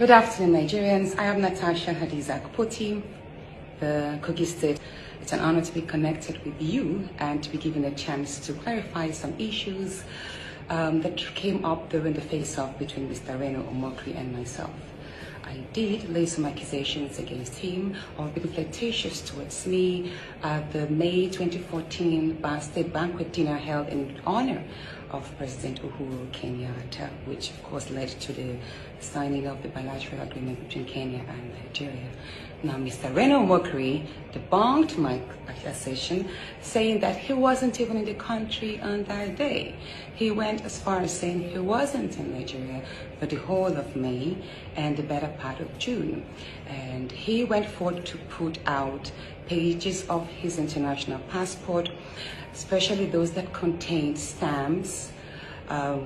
Good afternoon, Nigerians. I am Natasha Hadiza-Akpoti, the Kogi State. It's an honor to be connected with you and to be given a chance to clarify some issues that came up during the face-off between Mr. Reno Omokri and myself. I did lay some accusations against him of being flirtatious towards me at the May 2014 state banquet dinner held in honor of President Uhuru Kenyatta, which of course led to the signing of the bilateral agreement between Kenya and Nigeria. Now, Mr. Reno Omokri debunked my accusation, saying that he wasn't even in the country on that day. He went as far as saying he wasn't in Nigeria for the whole of May and the better part of June. And he went forth to put out pages of his international passport, especially those that contained stamps,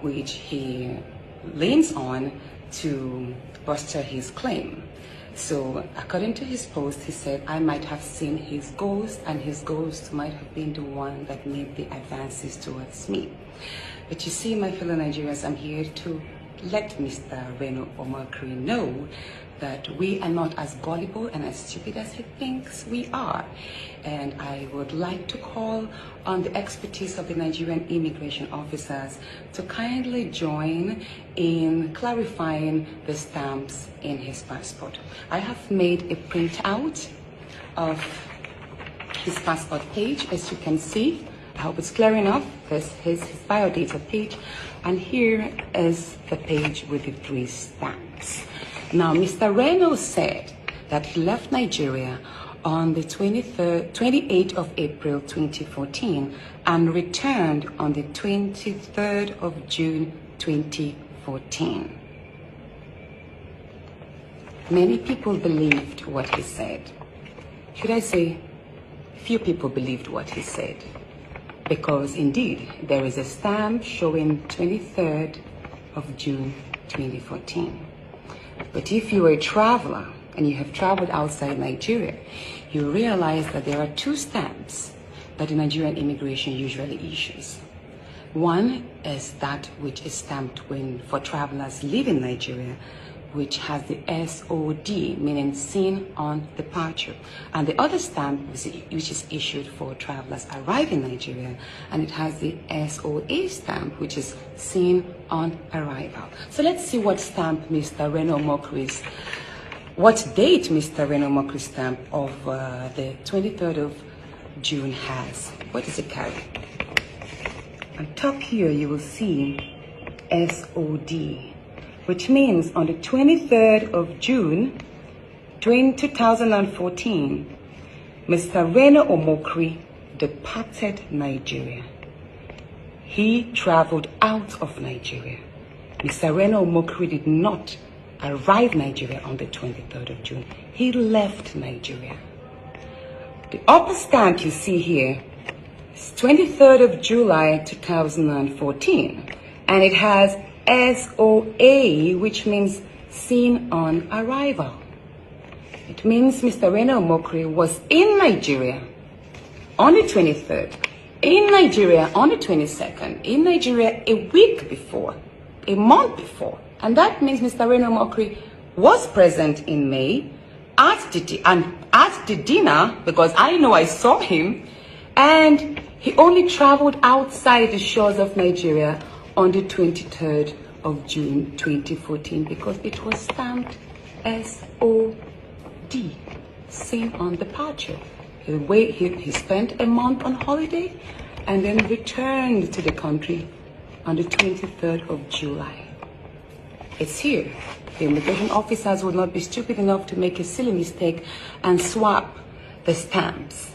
which he leans on to bolster his claim. So according to his post, he said, I might have seen his ghost, and his ghost might have been the one that made the advances towards me. But you see, my fellow Nigerians, I'm here to let Mr. Reno Omokri know that we are not as gullible and as stupid as he thinks we are. And I would like to call on the expertise of the Nigerian immigration officers to kindly join in clarifying the stamps in his passport. I have made a printout of his passport page, as you can see. I hope it's clear enough. This is his biodata page, and here is the page with the 3 stamps. Now, Mr. Reno said that he left Nigeria on the 28th of April 2014 and returned on the 23rd of June 2014. Many people believed what he said. Should I say, few people believed what he said, because indeed there is a stamp showing 23rd of June 2014. But if you are a traveler and you have traveled outside Nigeria, you realize that there are 2 stamps that the Nigerian immigration usually issues. One is that which is stamped for travelers leaving Nigeria, which has the SOD, meaning seen on departure. And the other stamp, which is issued for travelers arriving in Nigeria, and it has the SOA stamp, which is seen on arrival. So let's see what stamp Mr. Reno Omokri's, what date Mr. Reno Omokri's stamp of the 23rd of June has. What does it carry? On top here, you will see SOD, which means on the 23rd of June 2014, Mr. Reno Omokri departed Nigeria. He traveled out of Nigeria. Mr. Reno Omokri did not arrive in Nigeria on the 23rd of June. He left Nigeria. The upper stamp you see here is 23rd of July 2014, and it has SOA, which means seen on arrival. It means Mr. Reno Omokri was in Nigeria on the 23rd, in Nigeria on the 22nd, in Nigeria a week before, a month before. And that means Mr. Reno Omokri was present in May at the dinner, because I know I saw him, and he only traveled outside the shores of Nigeria on the 23rd of June 2014, because it was stamped SOD, seen on departure. He spent a month on holiday and then returned to the country on the 23rd of July. It's here. The immigration officers would not be stupid enough to make a silly mistake and swap the stamps.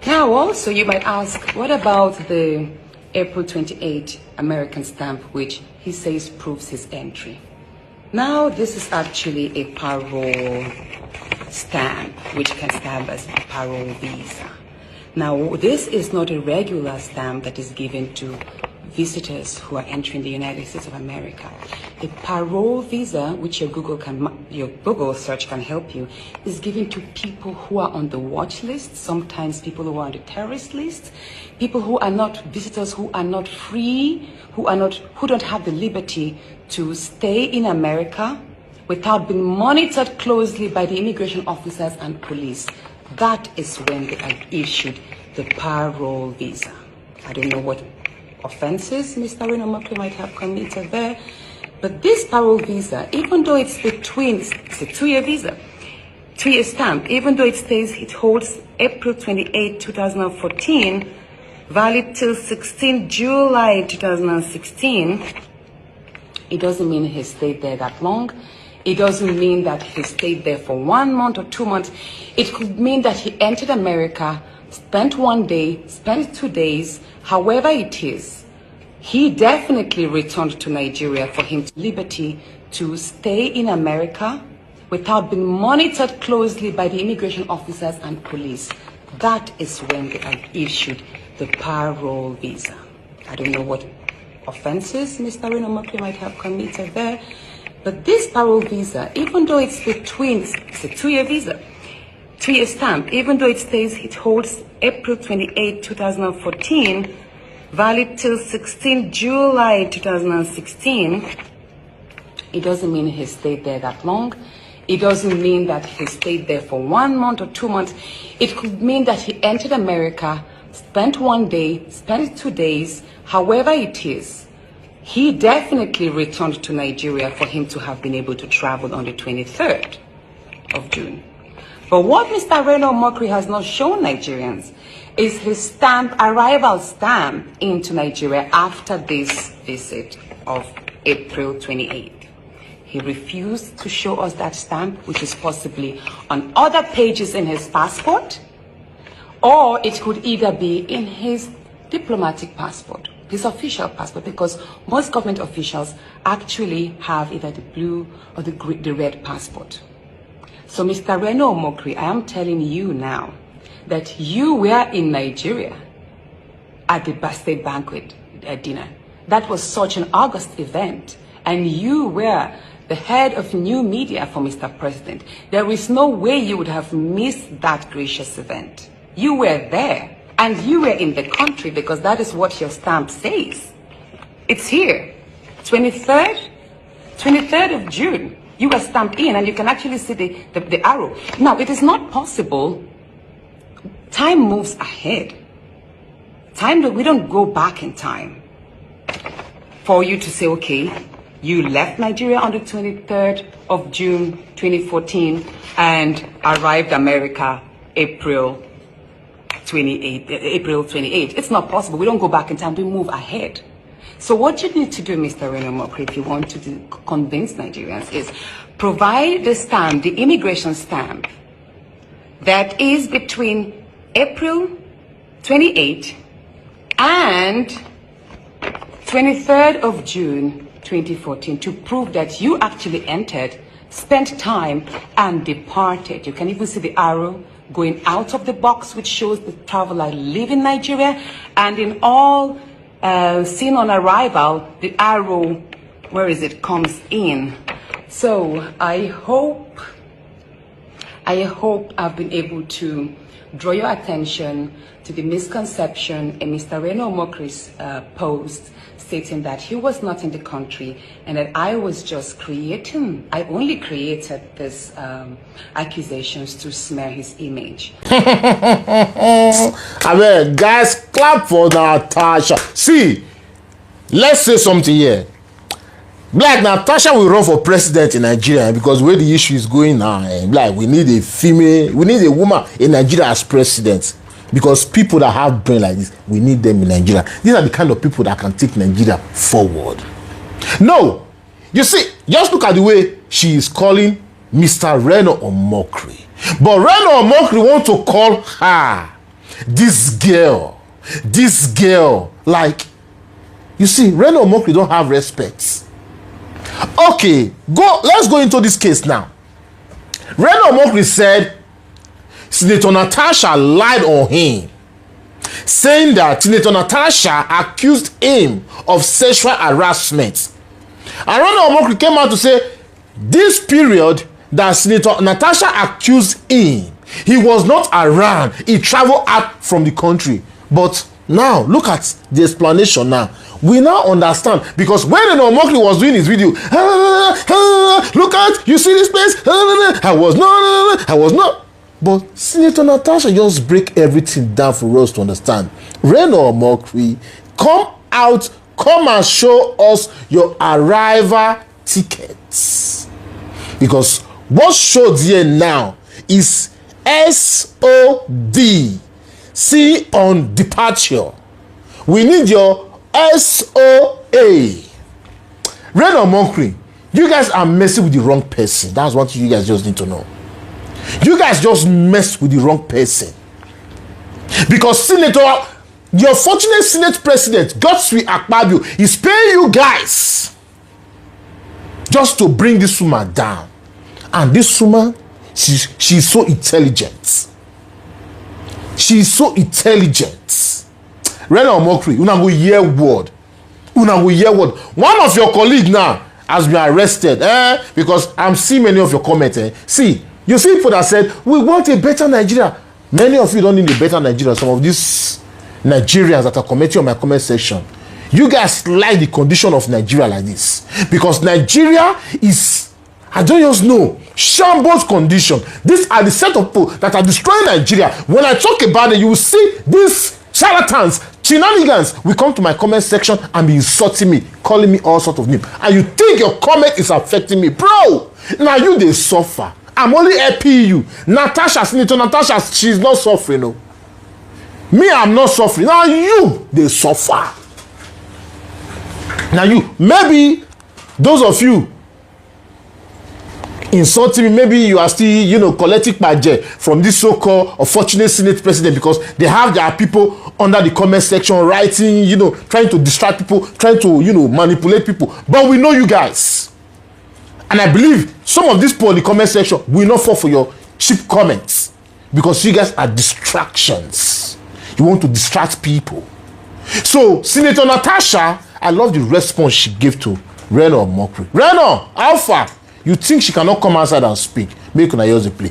Now also you might ask, what about the April 28 American stamp, which he says proves his entry? Now this is actually a parole stamp, which can serve as a parole visa. Now this is not a regular stamp that is given to visitors who are entering the United States of America. A parole visa, which your Google search can help you, is given to people who are on the watch list, sometimes people who are on the terrorist list, people who are not visitors, who are not free, who don't have the liberty to stay in America without being monitored closely by the immigration officers and police. That is when they are issued the parole visa. I don't know what offenses Mr. Reno Omokri might have committed there, but this parole visa, even though it's a 2-year visa, 2-year stamp, even though it says it holds April 28, 2014, valid till 16 July 2016, it doesn't mean he stayed there that long. It doesn't mean that he stayed there for 1 month or 2 months. It could mean that he entered America, spent 1 day, spent 2 days, however it is. He definitely returned to Nigeria for him liberty to stay in America without being monitored closely by the immigration officers and police. That is when they are issued the parole visa. I don't know what offenses Mr. Reno Omokri might have committed there, but this parole visa, even though it's a 2-year visa, 2-year stamp, even though it says it holds April 28, 2014, valid till 16 July 2016, it doesn't mean he stayed there that long. It doesn't mean that he stayed there for 1 month or 2 months. It could mean that he entered America, spent 1 day, spent 2 days, however it is. He definitely returned to Nigeria for him to have been able to travel on the 23rd of June. But what Mr. Reno Omokri has not shown Nigerians is his arrival stamp into Nigeria after this visit of April 28th. He refused to show us that stamp, which is possibly on other pages in his passport, or it could either be in his diplomatic passport, his official passport, because most government officials actually have either the blue or the red passport. So Mr. Reno Omokri, I am telling you now that you were in Nigeria at the birthday banquet dinner. That was such an August event, and you were the head of new media for Mr. President. There is no way you would have missed that gracious event. You were there, and you were in the country, because that is what your stamp says. It's here, 23rd of June. You were stamped in, and you can actually see the arrow. Now, it is not possible. Time moves ahead. We don't go back in time for you to say, okay, you left Nigeria on the 23rd of June 2014 and arrived America April 28. It's not possible. We don't go back in time. We move ahead. So what you need to do, Mr. Reno Omokri, if you want to convince Nigerians, is provide the stamp, the immigration stamp, that is between April 28 and 23rd of June 2014 to prove that you actually entered, spent time, and departed. You can even see the arrow going out of the box, which shows the traveler leaving Nigeria, and in all seen on arrival, the arrow, comes in. So I hope I've been able to draw your attention to the misconception in Mr. Reno Omokri's post, stating that he was not in the country and that I only created these accusations to smear his image. I mean, guys, clap for Natasha. See, let's say something here. Like, Natasha will run for president in Nigeria because where the issue is going now, like, we need a woman in Nigeria as president. Because people that have brain like this, we need them in Nigeria. These are the kind of people that can take Nigeria forward. No, you see, just look at the way she is calling Mr. Reno Omokri. But Reno Omokri want to call her this girl. Like, you see, Reno Omokri don't have respect. Okay, let's go into this case now. Reno Omokri said Senator Natasha lied on him, saying that Senator Natasha accused him of sexual harassment. And Reno Omokri came out to say this period that Senator Natasha accused him, he was not around. He traveled out from the country. But now, look at the explanation now. we now understand, because when Reno Omokri was doing his video, look at, you see this place, I was not. But Senator Natasha just break everything down for us to understand. Reno Omokri, come out, come and show us your arrival tickets. Because what showed here now is SOD, see on departure. We need your SOA. Reno Omokri, you guys are messing with the wrong person. That's what you guys just need to know. You guys just messed with the wrong person. Because Senator, your fortunate Senate President, Godswill Akpabio, is paying you guys just to bring this woman down. And this woman, she's so intelligent. She's so intelligent. Reno Omokri, una go hear word. Una go hear word. One of your colleagues now has been arrested. Because I'm seeing many of your comments. See, you see people that said, we want a better Nigeria. Many of you don't need a better Nigeria. Some of these Nigerians that are commenting on my comment section, you guys like the condition of Nigeria like this. Because Nigeria is, I don't just know, shambles condition. These are the set of people that are destroying Nigeria. When I talk about it, you will see these charlatans, shenanigans will come to my comment section and be insulting me, calling me all sorts of names. And you think your comment is affecting me. Bro, now you they suffer. I'm only helping you. Natasha, Senator Natasha, she's not suffering. No. Me, I'm not suffering. Now you, they suffer. Now you, maybe those of you insulting me, maybe you are still, collecting budget from this so-called unfortunate Senate President, because they have their people under the comment section writing, trying to distract people, trying to, manipulate people. But we know you guys. And I believe some of these people in the comment section will not fall for your cheap comments, because you guys are distractions. You want to distract people. So, Senator Natasha, I love the response she gave to Reno Omokri. Reno, Alpha, you think she cannot come outside and speak? Make una use the play.